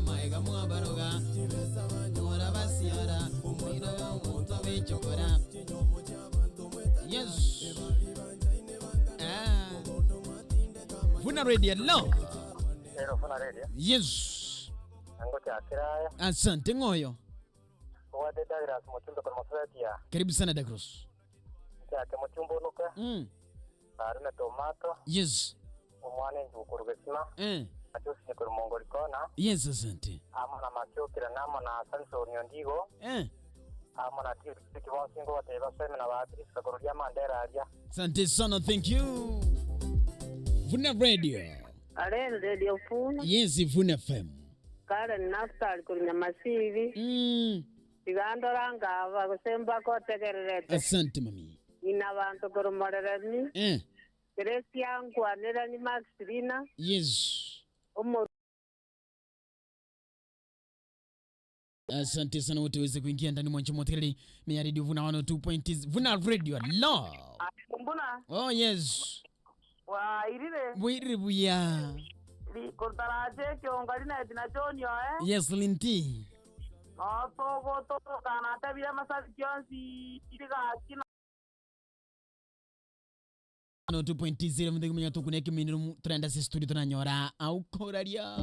maiga mwabaroga ora basiara umwira umuntu abechokora. Yes. Vuna radio lo. Hello, Vuna radio. Yes. Angote akiraya. Asante ngoyo. Wade Douglas muchumba kwa mafretia. Karibu sana Douglas. Yake muchumba nuka. Aruna tomato. Yes. Umwane njukurugesima. Achusi ni kuri mongoli kona. Yes, asante. Amona makyokira namo na Samson Nyondigo. Amona tiki bonsingo wateba sema na batri sakurudia mandera alia. Asante sana, thank you. Vuna radio. Aren radio phone. Yes, Vuna FM. Karen naftal kuri nyamasivi. Igandora ngava kusemba ko tegererete. Asante mami. Ina bantu kuri morereni. Grace yangu anera ni Maxina. Yes. Asante sana wote weze kuingia ndani mwa Chomoteli ni radio Vuna 102.0 Vuna radio love. Mbona? Oh yes. Wa irire. Buiri buya. Li kontaraje kyongali na dinachonyo Yes linti. To kana tabia masasi kyonsi itiga kina 2.0 mndege mwenye tukuneke minirumu trenda si studio tunanyora au koraria.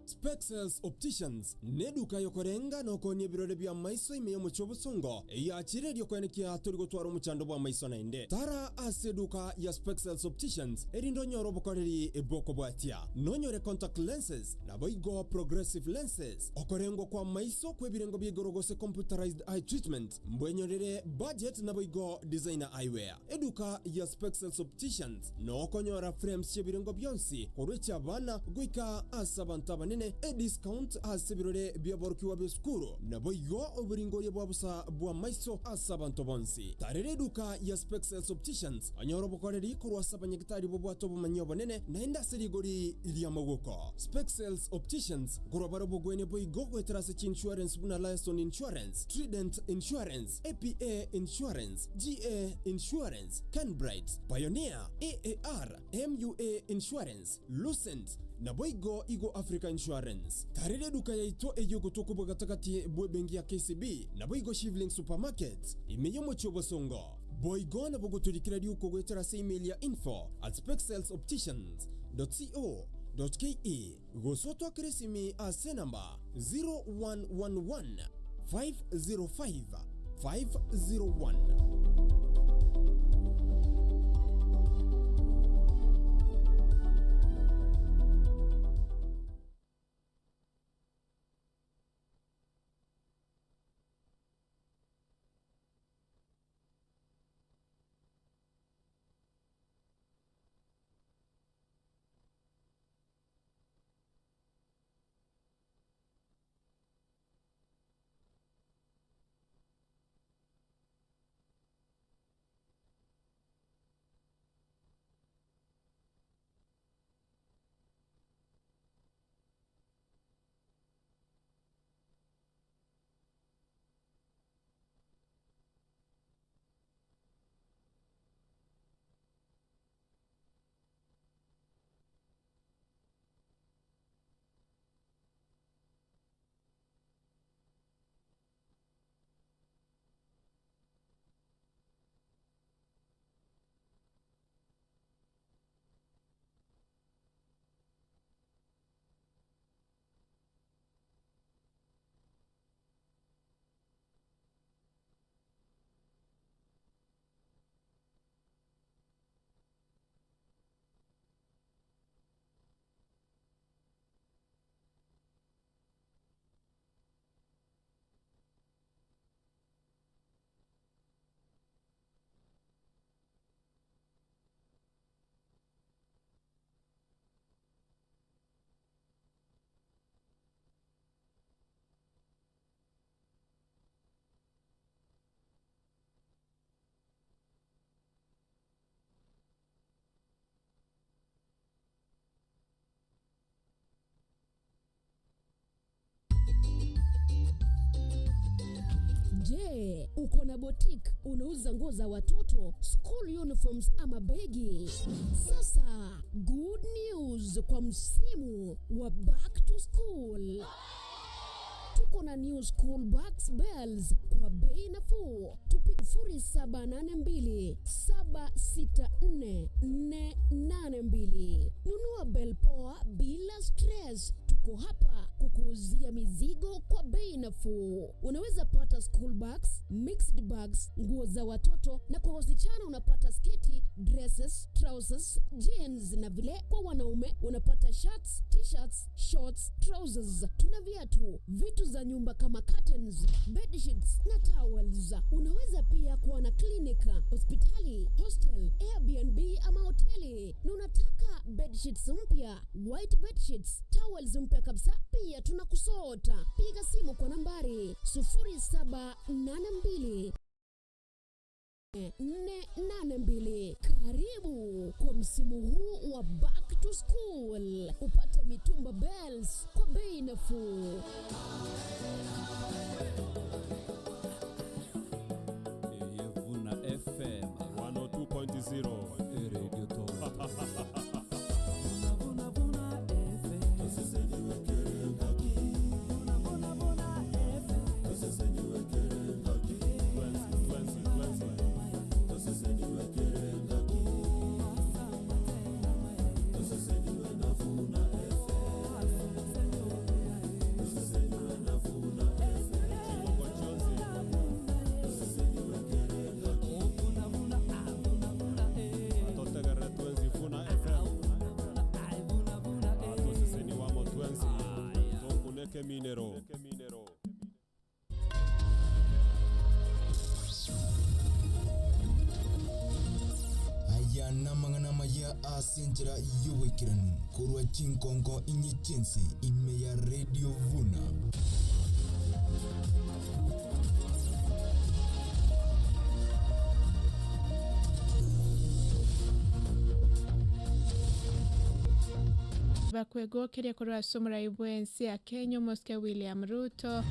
Spexels Opticians neduka yokorenga nokonye birore bya maiso imeyo muchobusongo ya chiredio kwenekia turi gutwara umuchando bwa maiso nainde tara aseduka ya Spexels Opticians erindo nyoro bokoreri eboko bwatia nonyore contact lenses na boigo progressive lenses okorengo kwa maiso kwebirengo byegorogose computerized eye treatment mbwenyorere budget na boigo designer eyewear eduka ya Spexels Opticians no konyora frames chebirengo byonsi korwecha bana guika asabanta banene discount asibirore byaborukiwa beskuro na boyo oburingorye bwabusa bwa maiso asabanto bonsi tarere duka ya Spexels Opticians anyoro bokoreri kurwa sabanyegitari bo bwato bumanyo bonene na industry gori iliya magoko Spexels Opticians kurobaro bogwene boigo kwetrase insurance buna Lion Insurance Trident Insurance APA Insurance GA Insurance Canbright Pioneer AAR MUA Insurance Lucent na boigo igo Africa Insurance tarere duka yaito eyo gotokubo gatakati bengi ya KCB na boigo Shivling Supermarket imeyo mochobosongo boigo na bogoturikira yuko gwetera email ya info@spexelsopticians.co.ke gosoto kresimi ase namba 0111 505 501. Uko na boutique, unauza nguo za watoto, school uniforms ama begi. Sasa, good news kwa msimu wa back to school. Tuko na new school bags bells kwa bei nafuu. Tupigie 0782 764 482. Nunua bell poa bila stress. Tuko hapa kukuuzia mizigo kwa bei nafuu. Unaweza pata school bags, mixed bags, nguo za watoto, na kwa wasichana unapata sketi, dresses, trousers, jeans, na vile kwa wanaume unapata shirts, t-shirts, shorts, trousers. Tuna vitu za nyumba kama curtains, bed sheets na towels. Unaweza pia kuwa na klinika, hospitali, hostel, Airbnb ama hoteli. Na unataka bed sheets mpya, white bed sheets, towels mpya kabisa, pia tunakusota. Piga simu kwa nambari 0782 482. Karibu kwa msimu huu wa back to school. Upate mitumba bells kwa bei nafuu. Vuna FM 102.0 Radio Talk. Minero. Aya namangana maya asinjira yuwekiranu kurwa chinkonko inyichinsi imeya Radio Vuna. Bakwego kiria kurwa sumra ibwensi ya Kenya Moske William Ruto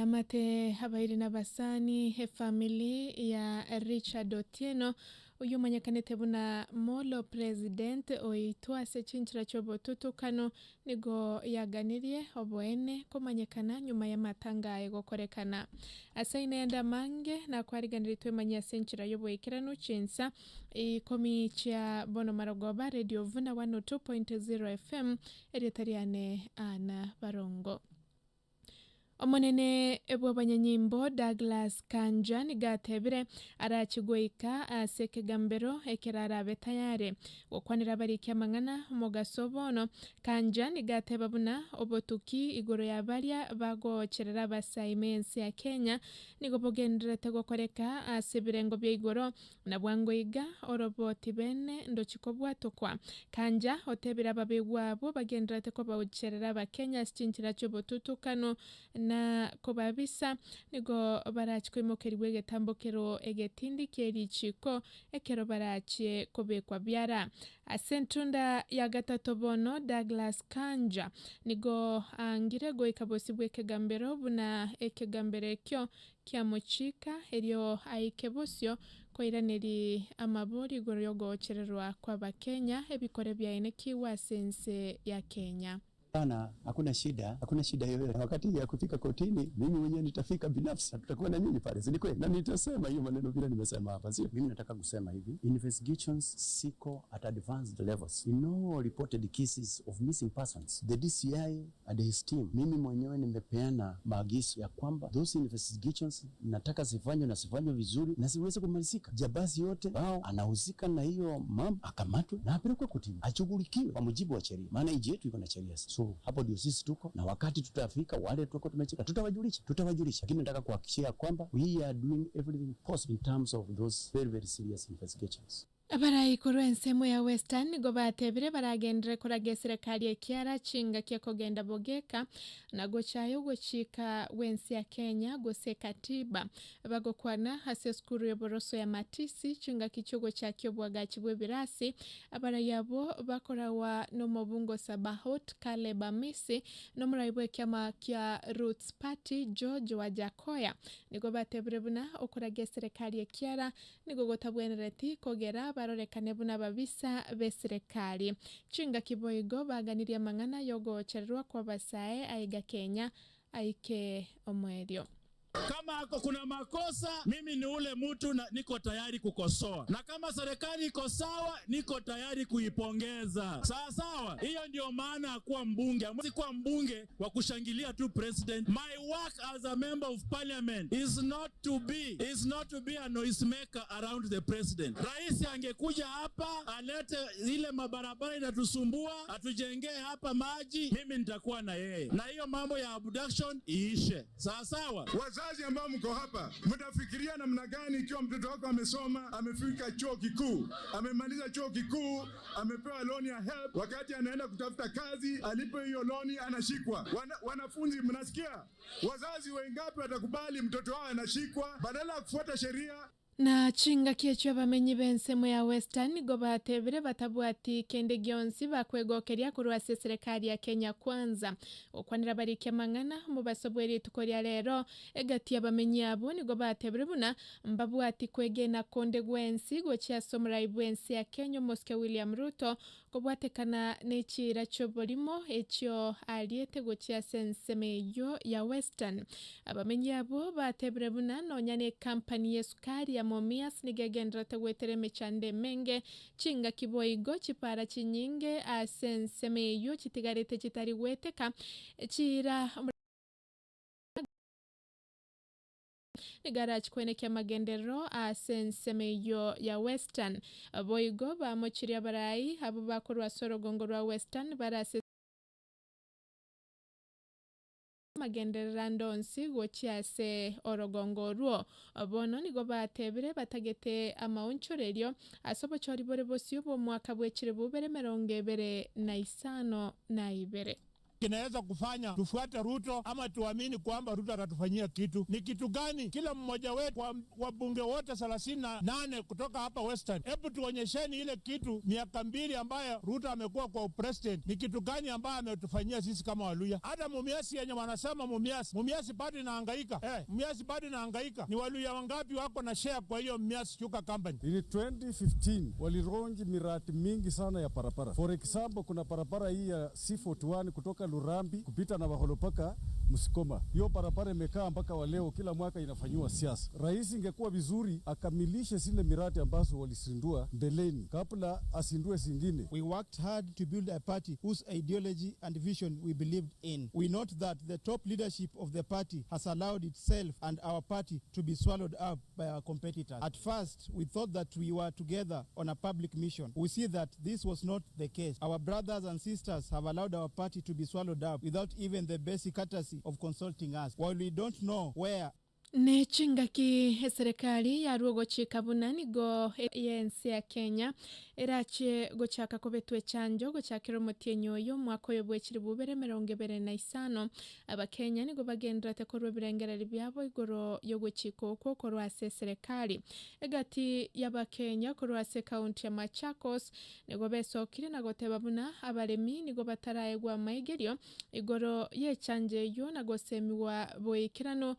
amate habairi na basani family ya Richard Otieno uyu manyakanete buna molo president oitwa sechinchira chobo tutukano nigo yaganirie oboene komanyekana nyuma ya matanga egokorekana asaina yanda mange na kwariganiritwe manya senchira yobo ikirano chinsa ikomi cha bono marogoba Radio Vuna 102.0 FM eritariane ana barongo. Omonene ebwa banyanyimbo Douglas Kanja nigatebire arachigoika aseke gambero ekerara betayare okwanira bariki amangana mogasobono Kanja nigateba buna obotuki igoro ya baria bagocherera basaimensi ya Kenya nigobogendrete gokoreka asibirengo bya igoro na bwangoiga oroboti bene ndochikobwa tokwa Kanja otebira babegwabo bagendrete ko bagocherera ba Kenya stinchira chobotutukano na kobabisa nigo barachkwimokeriwe getambokero egetindi kerichiko ekero barachie kobekwa byara asentunda ya gatatobono Douglas Kanja nigo angire go ikabosibwe kegambero buna ekegambere kyo kyamochika elio aikebosyo koiraneri amaburi goryogo chererwa kwa bakenya ebikore bya eneki wa sense ya Kenya. Sana, hakuna shida yoyote. Wakati ya kufika kotini, mimi mwenyewe nitafika binafsi, tutakuwa na nyinyi pale, si kweli? Na nitasema hiyo maneno vile nimesema hapa, sio? Mimi nataka kusema hivi, investigations siko at advanced levels. In all reported cases of missing persons, the DCI and his team, mimi mwenyewe nimepeana maagizo ya kwamba those investigations nataka zifanywe na zifanywe vizuri na siweze kumalizika. Jabazi yote wao anahusika na hiyo mambo akamatwe na apelekwe kotini, achughulikiwe kwa mujibu wa sheria, maana nchi yetu iko na sheria. So hapo ndio sisi tuko na wakati tutafika wale tuko tumecheka tutawajulisha, lakini nataka kuhakikishia kwamba we are doing everything possible in terms of those very very serious investigations. Abarayikuru ensemo ya Western nigo batebire baragendere kurage serikali ekiara chinga kye kogenda bogeka nago chayo gochika wensi ya Kenya gose katiba bagokwana hase skuru y'eboroso ya Matisi chinga kichogo cha kyobwaga kibwe birasi abarayabo bakorawa no mobungo Sabahot Kaleba Misi no murayibwe kyama kya Roots Party George Wajakoya nigo batebire buna okurage serikali ekiara nigo gotabwenereti kogera barorekane buna babisa beserikali chinga kiboigo baganiria mangana yogo cherwa kwa basae aiga Kenya aike omwerio. Kama kuna makosa, mimi ni ule mtu na niko tayari kukosoa. Na kama serikali iko sawa, niko tayari kuipongeza. Sawa. Hiyo ndio maana ya kuwa mbunge. Hamwezi kuwa mbunge wa kushangilia tu president. My work as a member of parliament is not to be a noisemaker around the president. Rais angekuja hapa, alete ile mabarabara inatusumbua, atujengee hapa maji, mimi nitakuwa na yeye. Na hiyo mambo ya abduction iishe. Sawa. Wazazi ambao mko hapa, mtafikiria namna gani ikiwa mtoto wako amesoma, amefika chuo kikuu, amemaliza chuo kikuu, amepewa loan ya help, wakati anaenda kutafuta kazi, alipo hiyo loan anashikwa. Wanafunzi mnasikia? Wazazi wengapi watakubali mtoto wao anashikwa badala ya kufuata sheria? Na chinga kiechwa bamenyi bensemo ya Western go batebire batabwati kende gionsi bakwegokeria kurwase serikali ya Kenya kwanza okwanira barike mangana mu basobweri tukoria rero egati abamenyi abo nigo batebire buna mbabwati kwegena konde gwensi go cyasomra ibwensi ya Kenya Moske William Ruto kobwatekana n'ekira cyobolimo ekyo aliete go cyasensemeyo ya Western abamenyi abo batebire buna nonyane company yesukari ya Momias nigegendra tegwetereme chande menge chinga kiboigo chipara chinyinge asensemeyo chitigarete chitari weteka chira garage kwenekya magendero asensemeyo ya Western boigo bamochiria barayi abo bakorwa sorogongo rwa Western barase magendera ndonsi gochiase orogongo ruo bono nigo batebire batagete amaunchorerio asobo chori bore bosio bo mwaka bwechire bubere 2025 kinaweza kufanya tufuate Ruto ama tuamini kwamba Ruto atatufanyia kitu. Ni kitu gani? Kila mmoja wetu wabunge wote 38 kutoka hapa Western, hebu tuonyesheni ile kitu miaka 2 ambayo Ruto amekuwa kwa president. Ni kitu gani ambayo ametufanyia sisi kama Waluya? Hata Mumias yenye wanasema Mumias bado inahangaika. Mumias bado inahangaika. Ni Waluya wangapi wako na share kwa hiyo Mumias Sugar Company? In 2015 walironji miradi mingi sana ya parapara. For example, kuna parapara hii ya C41 kutoka Lurambi kupita na Baholopaka Musikoma. Hiyo parapara imekaa mpaka waleo, kila mwaka inafanywa siasa. Rais ingekuwa vizuri akamilishe zile miradi ambazo walisindua mbeleni kabla asindue zingine. We worked hard to build a party whose ideology and vision we believed in. We note that the top leadership of the party has allowed itself and our party to be swallowed up by our competitors. At first, we thought that we were together on a public mission. We see that this was not the case. Our brothers and sisters have allowed our party to be swallowed up without even the basic courtesy of consulting us. While we don't know where ne chinga ki serikali ya rugo chika bunani go yensi ya Kenya erache go chaka kobetwe chanjo go chakiro mutienyoyo mwako yobwechiri bubere 2025 abakenya nigo bagendra tekorwe birengereri byabo igoro yogo chiko korwase serikali egati y'abakenya korwase county ya Machakos nigo besokire na goteba buna abalemi nigo bataraegwa maigerio igoro ye chanje yo na gosemiwa boikirano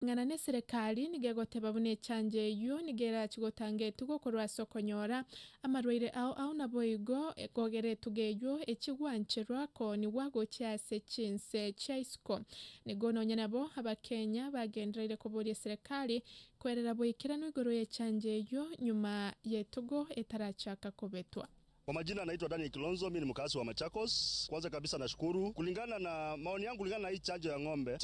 ngana ne serikali nigegoteba bune chanje yo nigera chigotange tugo korwa sokonyora amarwire au na boigo ekogere tugeyo ekigwancherwa ko ni wago cyase chinse chaisko nigono nyanabo abakenya bagendreire koborie serikali kwerera boikirano igoro ye chanje yo nyuma yetugo etarachaka kobetwa. Kwa majina naitwa Daniel Kilonzo, mimi ni mkazi wa Machakos. Kwanza kabisa nashukuru. Kulingana na maoni yangu, kulingana na hii chanjo ya ng'ombe.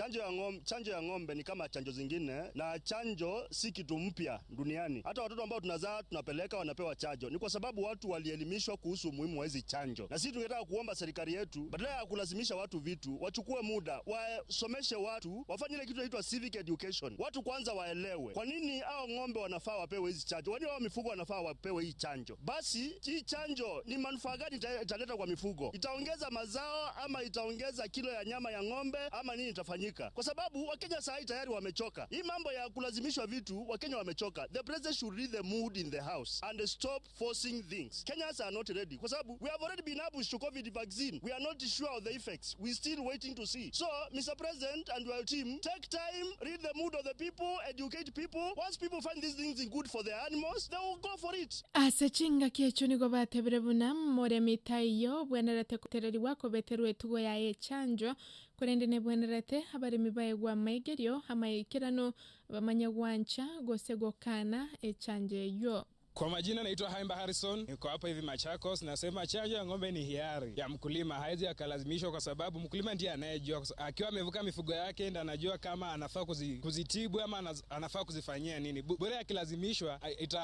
Chanjo ya ng'ombe ni kama chanjo zingine, na chanjo si kitu mpya duniani. Hata watoto ambao tunazaa tunapeleka wanapewa chanjo. Ni kwa sababu watu walielimishwa kuhusu umuhimu wa hizi chanjo. Na sisi tungetaka kuomba serikali yetu, badala ya kulazimisha watu vitu, wachukue muda, wasomeshe watu, wafanye ile kitu inaitwa civic education. Watu kwanza waelewe. Kwa nini hao ng'ombe wanafaa wapewe hizi chanjo? Kwa nini hao mifugo wanafaa wapewe hii chanjo? Basi hii chanjo ni manufaa gani italeta kwa mifugo? Itaongeza mazao ama itaongeza kilo ya nyama ya ng'ombe ama nini itafanyika? Kwa sababu Wakenya sasa tayari wamechoka. Hii mambo ya kulazimishwa vitu, Wakenya wamechoka. The president should read the mood in the house and stop forcing things. Kenyans are not ready. Kwa sababu we have already been ambushed to COVID vaccine. We are not sure of the effects. We still waiting to see. So, Mr. President and your team, take time, read the mood of the people, educate people. Once people find these things good for their animals, they will go for it. Asachinga kiecho nigo batebere buna more mitayo bwenerete kutereri wako beteru etugo ya chanjo kurende ne bwenerete habari mibaye gwa maigerio amaikirano bamanyagwancha gosegokana chanje yo. Kwa majina naitwa Haimba Harrison, niko hapa hivi Machakos. Nasema chanjo ya ng'ombe ni hiari ya mkulima, haizi akalazimishwa kwa sababu mkulima ndiye anayejua. Akiwa amevuka mifugo yake ndiye anajua kama anafaa kuzitibu ama anafaa kuzifanyia nini. Bora akilazimishwa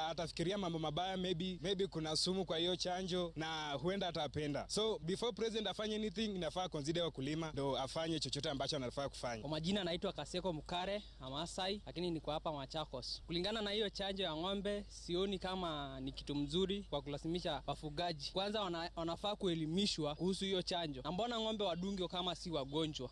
atafikiria mambo mabaya, maybe kuna sumu kwa hiyo chanjo na huenda atapenda. So before president afanye anything, inafaa consider wakulima ndo afanye chochote ambacho anafaa kufanya. Kwa majina naitwa Kaseko Mukare, Amasai, lakini niko hapa Machakos. Kulingana na hiyo chanjo ya ng'ombe, sioni kama ni kitu mzuri kwa kulazimisha wafugaji. Kwanza wanafaa kuelimishwa kuhusu hiyo chanjo. Na mbona ng'ombe wadungwe kama si wagonjwa?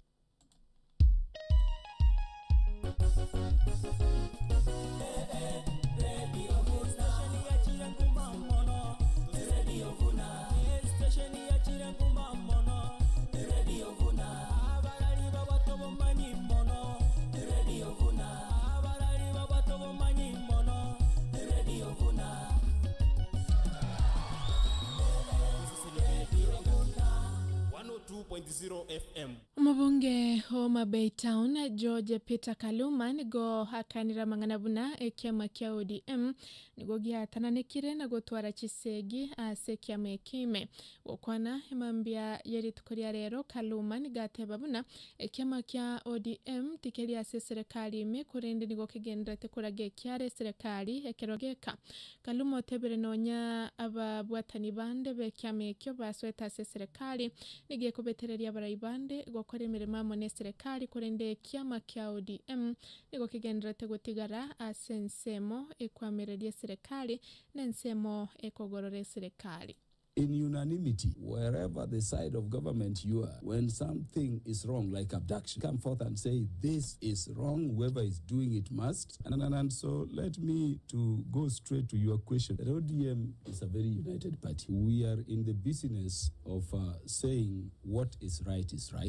FM. Mabunge Homa Bay Town George Peter Kaluma nigo hakanira manganabuna ekiama kia ODM nigo gihatananekire na gutwara Kisegi asekiama ekime okwana imambia yeri tukoria rero Kaluma nigateba buna ekiama kia ODM tikeri ase serikali ime kurende nigo kigendete kurage kiare serikali ekerogeka. Kaluma otebere nonya ababwatani bande bekiama ekyo basweta ase serikali nigiye kubetereria baraibande gukora imirimo mone serikali kurende kiama kia ODM nigo kigendete gutigara asensemo ekwamereria serikali nensemo ekogorore serikali. In unanimity, wherever the side of government you are, when something is wrong, like abduction, come forth and say, this is wrong, whoever is doing it must. And so let me to go straight to your question. The ODM is a very united party. We are in the business of saying what is right,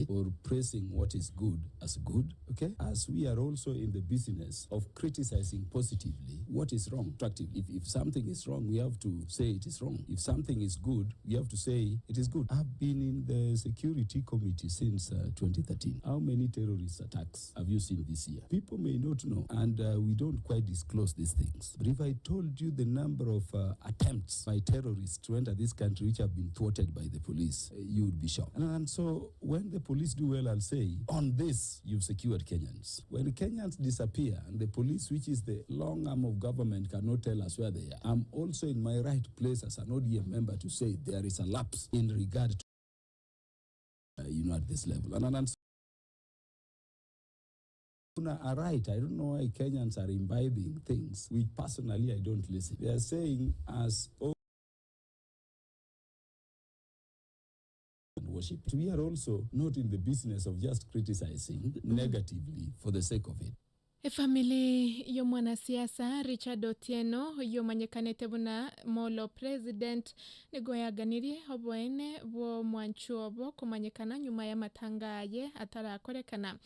or praising what is good as good, okay? As we are also in the business of criticizing positively what is wrong. If something is wrong, we have to say it is wrong. If something is good, we have to say it is good. I've been in the security committee since 2013. How many terrorist attacks have you seen this year? People may not know, and we don't quite disclose these things. But if I told you the number of attempts by terrorists to enter this country which have been thwarted by the police, you would be shocked. And so when the police do well, I'll say, on this, you've secured Kenyans. When Kenyans disappear and the police, which is the long arm of government, cannot tell us where they are, I'm also in my right place as an ODM member to say there is a lapse in regard to, at this level. And are right. I don't know why Kenyans are imbibing things which personally I don't listen. They are saying as worship. We are also not in the business of just criticizing negatively for the sake of it. Family yo mwanasiasa Richard Otieno yo manyekanete buna molo president nigo yaganiri oboene bo mwanchuobo kumanyekana nyuma ya matangaye atarakorekana.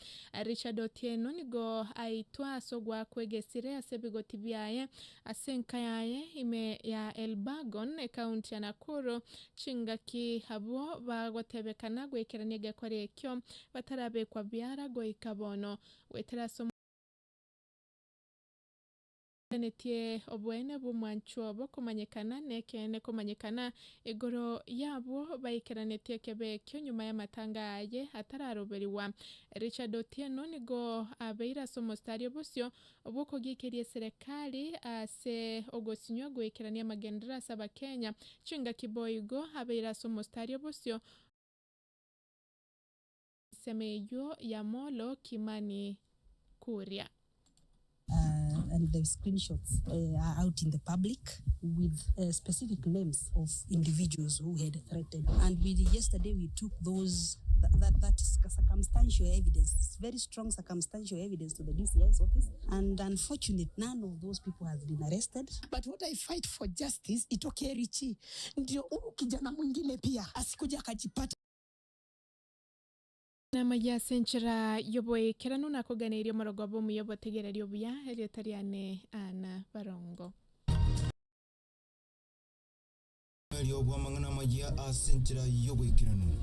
Richard Otieno nigo aitwa sogwa kwegesire asebigoti byaye asenka yaye ime ya Elbagon county ya Nakuru chingaki habo bagotebekana gwekeranye gakore ekyo batarabe kwa byara go ikabono weteraso netie obwene bumwanchuobo kumanyikana nekene kumanyikana igoro yabo baikeranete kebekyo nyuma ya matangaye atararoberiwa. Richard Otieno nigo abeira somostario bosyo obuko gikerie serikali ase ogosinyo gwekerania magendera saba Kenya chinga kiboigo abeira somostario bosyo semeyo ya Molo Kimani Kuria. And the screenshots are out in the public with specific names of individuals who had threatened. And yesterday we took those that circumstantial evidence, very strong circumstantial evidence to the DCI's office. And unfortunately, none of those people has been arrested. But what I fight for justice, itokee Richi. Ndio kijana mwingine pia asikuja akajipata. Nama ya senchera yoboe keranu na kuganirio marogobo muyobo tegererio buya eliotariane ana barongo. Yobo mangana magia a senchera yoboe keranu.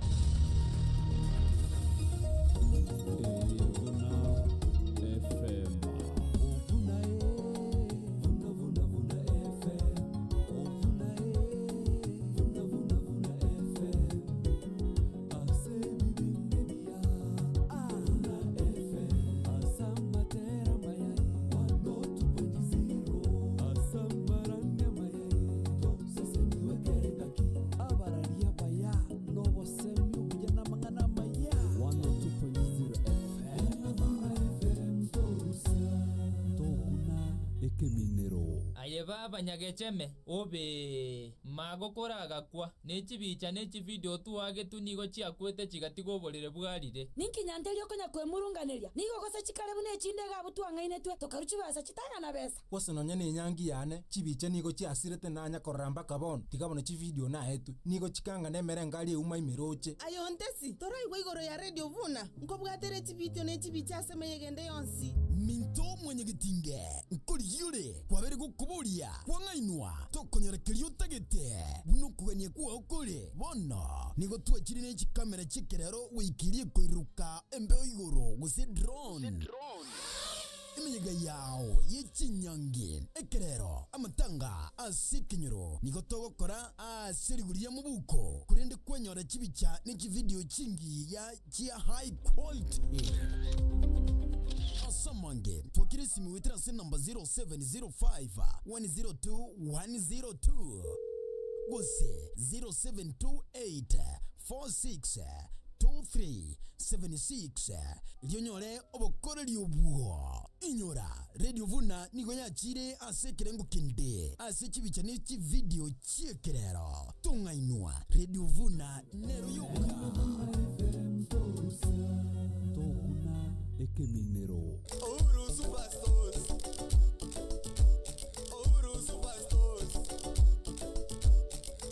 Banyagecheme obe magokora agakwa nechi bicha nechi video tuage tunigo chiakwete chigatigo bolire bwarire ninki nyandelio konya kwemurunganiria nigo gose chikare bune chinde gabu twangaine twe tokaruchi basa chitanya na besa kwase nonya ne nyangi yane chibiche nigo chiasirete nanya koramba kabon tikabone chi video na hetu nigo chikanga nemere ngali uma imiroche ayo ntesi tora igwe igoro ya radio vuna nko bwatere chibito ne chibicha aseme yegende yonsi minto mwenye gitinge nkuri yure kwabere gukuburia kwangainwa tokonyorekerio tagete buno kuganye kwa okore bono nigo twachiri ne chikamera chikerero wikirie koiruka embe igoro guse drone imiga yao yechinyange ekerero amatanga asikinyoro nigo togokora asiriguria mubuko kurende kwenyora chibicha n'iki video chingi ya chia high quality Samange twakirisi miwitira se number 0705 102 102 gose 0728 46 2376 lionyore obokoreri obuo inyora radio vuna nigo yachire ase kirengo kinde ase chibicha ni chi video chiekerero tungainwa radio vuna nero yoka Ekeminero. Ouro Superstores. Ouro Superstores.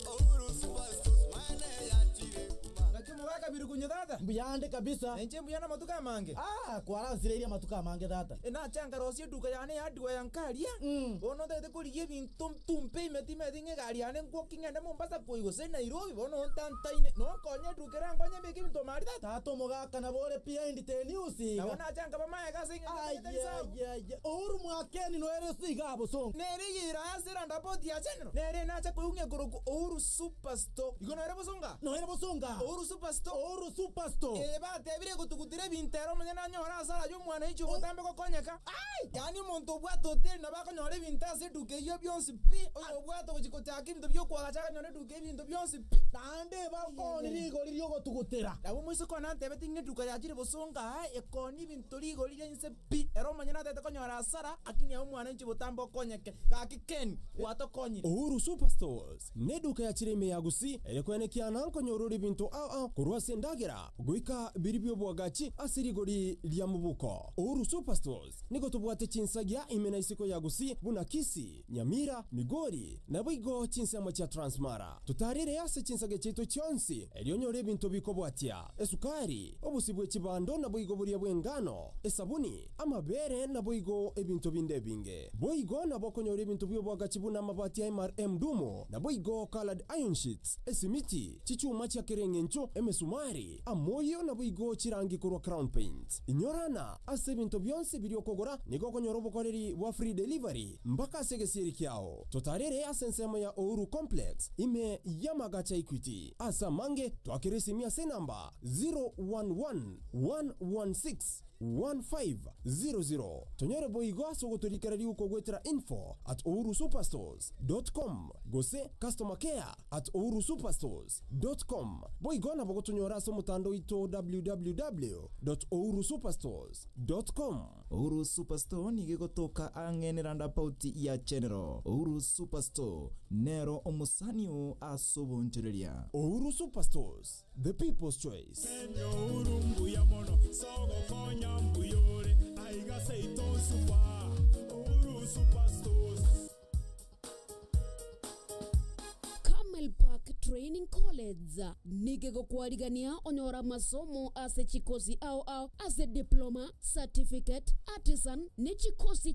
Ouro Superstores. Mane ya chire. Lakini mwaka birukunye dada. Mbuyande kabisa. Enche mbuyana matuka mange. Kwara nsireria matuka mange dada. Na changa rosi duka yane ya duka yankalia. Bono tete kuliye bintum tumpe metime dinge gari yane walking ande Mombasa poigo se Nairobi bono tantaine no konye dukera konye beki binto marida. Tato mogaka na bore pia indite news. Na wana changa bamaye kasi nge. Ouru mwakeni no ere siga bosong. Nere yira asira ndapoti ya chenro. Nere nacha kuyunge goroku Ouru Superstore. Iko no ere bosonga. No ere bosonga. Ouru Superstore. Ouru Superstore. Ba tebire kutukutire bintero mnyana nyora sala yo mwana hicho botambe ko konyeka. Yani monto bwato hotel na bako nyore bintase duke yo byonsi pi. Oyo bwato kuchikotaki ndo byo kwa gacha nyore duke binto byonsi pi. Tande bako nirigo liryo gotugutira. Abo mwiso ko nante betinge duka ya jire bosonga ekoni binto ligo liryense pi. Ero manyana tete ko nyora sala akini ya mwana hicho botambe konyeke. Kakikeni wato konyi. Ouru Superstores ne duka ya chirime yagusi elekwenekia nanko nyoruri bintu kurwa sendagira guika biribyo bwagachi asirigori lya mubuko. Ouru Superstores niko tubwate chinsagia imena isiko yagusi Bunakisi, Nyamira, Migori na bwigo chinsemo cha Transmara. Tutarire yase chinsage chito chonsi elionyore ebintu bikobwatia esukari obusibwe chibando na boigo buria bwengano esabuni amabere na boigo ebintu binde binge boigo na bokonyora ebintu byo bwagachibu na mabati ya MRM dumo na boigo colored iron sheets esimiti chichuma cha kerengencho emesumari amoyo na boigo chirangi kurwa crown paint inyorana ase ebintu byonse birio kogora niko konyora obokoreri wa free delivery mpaka segesiri kiao totarere asensemo ya Ouru Complex ime Yamagacha Equity asa mange twakiresimia se namba 011-116-1500 tonyore boigo asogotorikarari uko gwetera info@ourusuperstores.com gose customer care@ourusuperstores.com boigo na bogotonyora aso mutando ito www.ourusuperstores.com. Ouru Superstore nigegotoka angenera pauti ya General Ouru Superstore nero omusanio asobonchereria. Ouru Superstores, the people's choice. Urumbu ya mono sogo konya mbuyore aiga seito super Ouru Superstores. Park Training College nigego kwarigania onyora masomo ase chikosi au ase diploma certificate artisan ni chikosi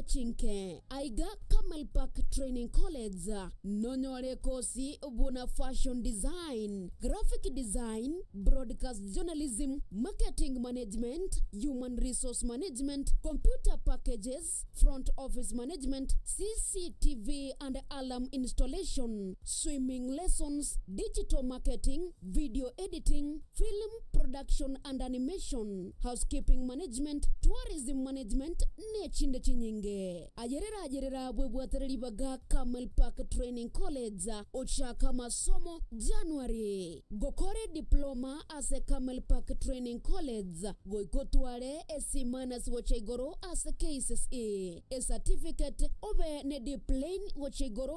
chinke aiga Camel Park Training College nonyore kosi buna fashion design, graphic design, broadcast journalism, marketing management, human resource management, computer packages, front office management, CCTV and alarm installation, swimming lessons, digital marketing, video editing, film production and animation, housekeeping management, tourism management, nechinde chinyinge. Ajerera bwebwatereri baga Camel Park Training College ochaka masomo January. Gokore diploma ase Camel Park Training College goikotware esimanas wochegoro ase KSSA. A certificate obe ne diplane wochegoro